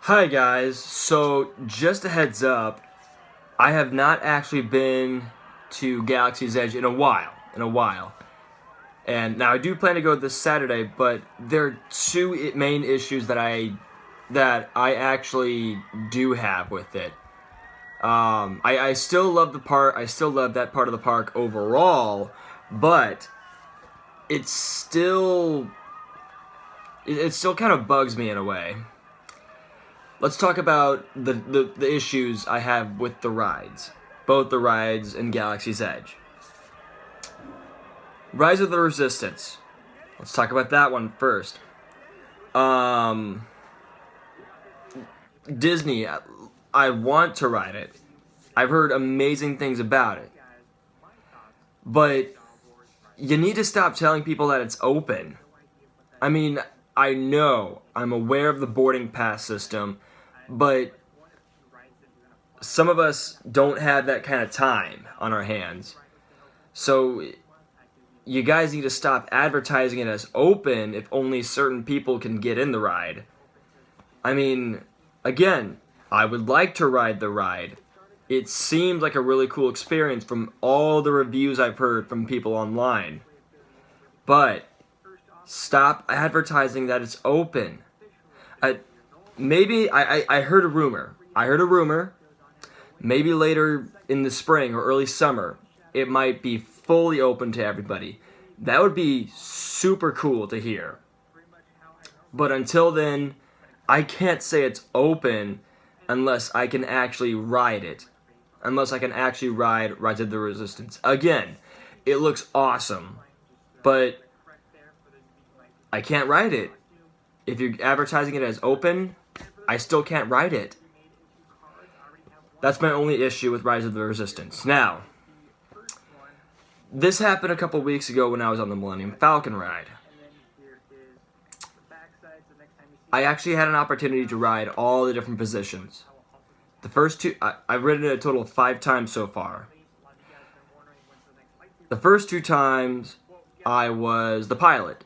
Hi guys, so just a heads up, I have not actually been to Galaxy's Edge in a while. And now I do plan to go this Saturday, but there are two main issues that I actually do have with it. I still love the park, I still love that part of the park overall, but it's still, it still kind of bugs me in a way. Let's talk about the issues I have with the rides. Both the rides in Galaxy's Edge. Rise of the Resistance. Let's talk about that one first. Disney, I want to ride it. I've heard amazing things about it. But you need to stop telling people that it's open. I mean, I know, I'm aware of the boarding pass system, but some of us don't have that kind of time on our hands. So you guys need to stop advertising it as open if only certain people can get in the ride. I mean, again, I would like to ride the ride. It seemed like a really cool experience from all the reviews I've heard from people online. But stop advertising that it's open. I heard a rumor. Maybe later in the spring or early summer, it might be fully open to everybody. That would be super cool to hear. But until then, I can't say it's open unless I can actually ride it. Unless I can actually ride Rise of the Resistance. Again, it looks awesome, but I can't ride it. If you're advertising it as open, I still can't ride it. That's my only issue with Rise of the Resistance. Now, this happened a couple weeks ago when I was on the Millennium Falcon ride. I actually had an opportunity to ride all the different positions. The first two, I've ridden it a total of 5 times so far. The first 2 times, I was the pilot.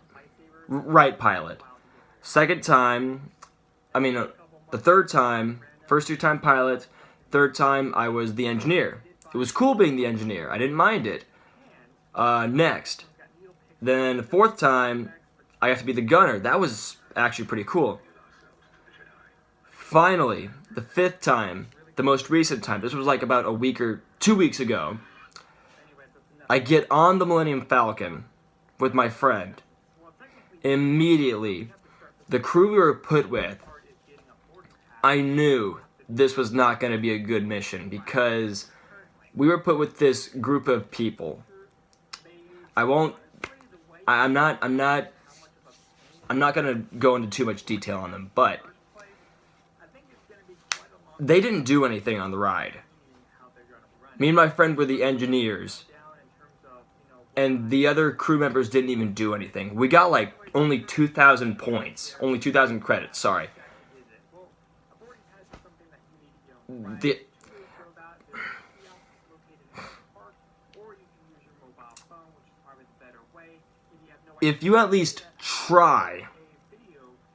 Right pilot. Second time, the third time, first 2 time pilot, third time I was the engineer. It was cool being the engineer. I didn't mind it. Next. Then the 4th time, I got to be the gunner. That was actually pretty cool. Finally, the 5th time, the most recent time, this was like about a week or 2 weeks ago, I get on the Millennium Falcon with my friend. Immediately, the crew we were put with, I knew this was not going to be a good mission because we were put with this group of people. I'm not going to go into too much detail on them, but they didn't do anything on the ride. Me and my friend were the engineers, and the other crew members didn't even do anything. We got like only 2,000 points, only 2,000 credits, sorry. If you at least try,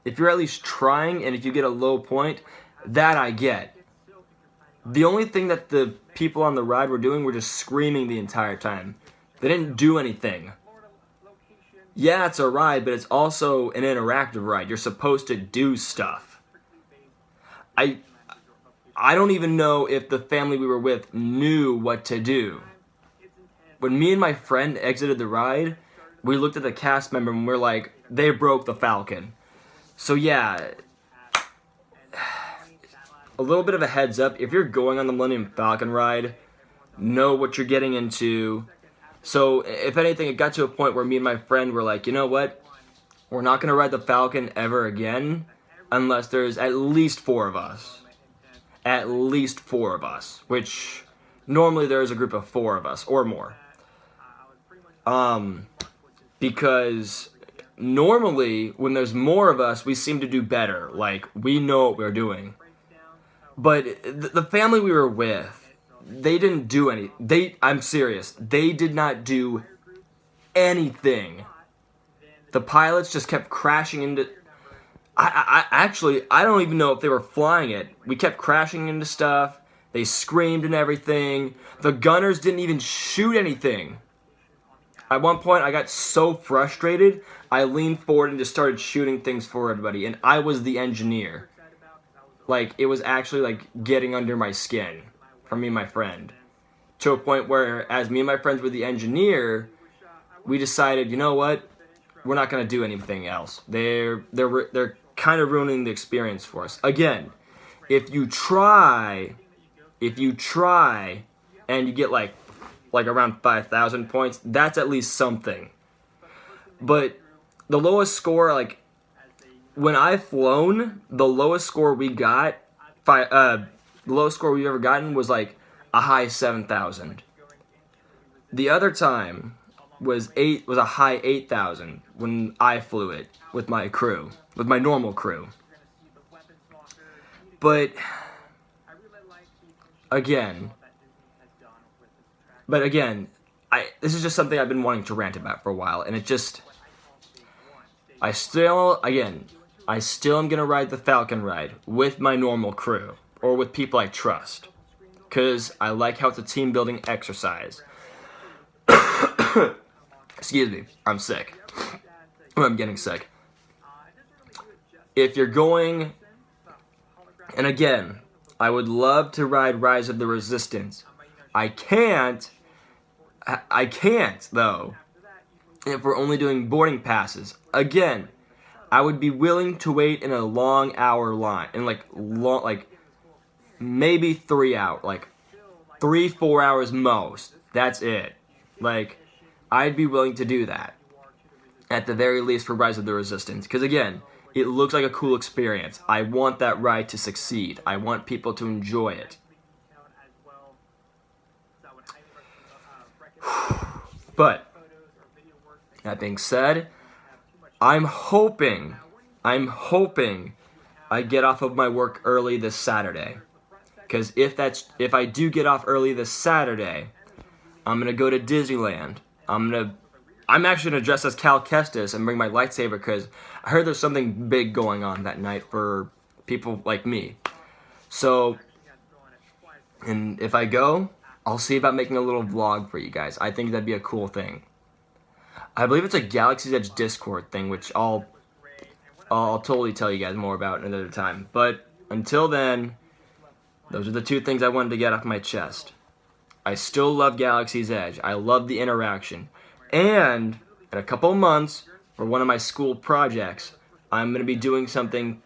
if you're at least trying and if you get a low point, that I get. The only thing that the people on the ride were doing were just screaming the entire time. They didn't do anything. Yeah, it's a ride, but it's also an interactive ride. You're supposed to do stuff. I don't even know if the family we were with knew what to do. When me and my friend exited the ride, we looked at the cast member and we're like, they broke the Falcon. So yeah, a little bit of a heads up. If you're going on the Millennium Falcon ride, know what you're getting into. So if anything, it got to a point where me and my friend were like, you know what? We're not going to ride the Falcon ever again unless there's at least 4 of us. At least 4 of us, which normally there is a group of 4 of us or more. Because normally when there's more of us, we seem to do better. Like, we know what we're doing. But the family we were with, they didn't do I'm serious. They did not do anything. The pilots just kept crashing into... I don't even know if they were flying it. We kept crashing into stuff. They screamed and everything. The gunners didn't even shoot anything. At one point, I got so frustrated, I leaned forward and just started shooting things for everybody, and I was the engineer. Like, it was actually, like, getting under my skin for me and my friend. To a point where, as me and my friends were the engineer, we decided, you know what? We're not going to do anything else. They're kind of ruining the experience for us. Again, if you try and you get like around 5,000 points, that's at least something. But the lowest score, like, when I've flown, the lowest score we got, the lowest score we've ever gotten was like a high 7,000. The other time was a high 8,000 when I flew it with my crew, with my normal crew. But again, this is just something I've been wanting to rant about for a while, and I still am gonna ride the Falcon ride with my normal crew, or with people I trust, because I like how it's a team building exercise. Excuse me, I'm sick. I'm getting sick. If you're going, and again, I would love to ride Rise of the Resistance. I can't though, if we're only doing boarding passes. Again, I would be willing to wait in a long hour line, in like maybe 3 hours, like 3-4 hours most. That's it. Like, I'd be willing to do that, at the very least, for Rise of the Resistance. Because again, it looks like a cool experience. I want that ride to succeed. I want people to enjoy it. But, that being said, I'm hoping I get off of my work early this Saturday. Because if I do get off early this Saturday, I'm gonna go to Disneyland. I'm actually gonna dress as Cal Kestis and bring my lightsaber, because I heard there's something big going on that night for people like me. So, and if I go, I'll see about making a little vlog for you guys. I think that'd be a cool thing. I believe it's a Galaxy's Edge Discord thing, which I'll totally tell you guys more about another time. But until then, those are the two things I wanted to get off my chest. I still love Galaxy's Edge. I love the interaction. And in a couple of months, for one of my school projects, I'm going to be doing something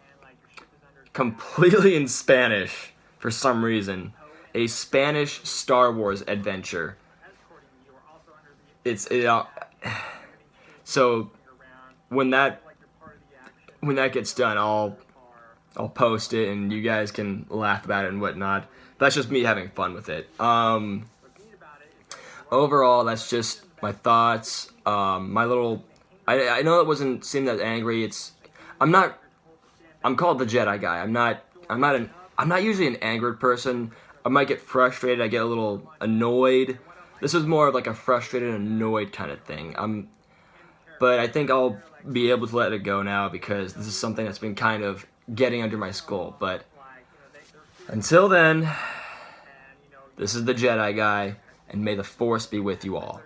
completely in Spanish for some reason. A Spanish Star Wars adventure. So when that gets done, I'll post it and you guys can laugh about it and whatnot. That's just me having fun with it. Overall, that's just my thoughts. My little, I know it wasn't seem that angry. I'm called the Jedi guy. I'm not usually an angered person. I might get frustrated. I get a little annoyed. This was more of like a frustrated, annoyed kind of thing. But I think I'll be able to let it go now, because this is something that's been kind of getting under my skull. But until then, this is the Jedi guy, and may the Force be with you all.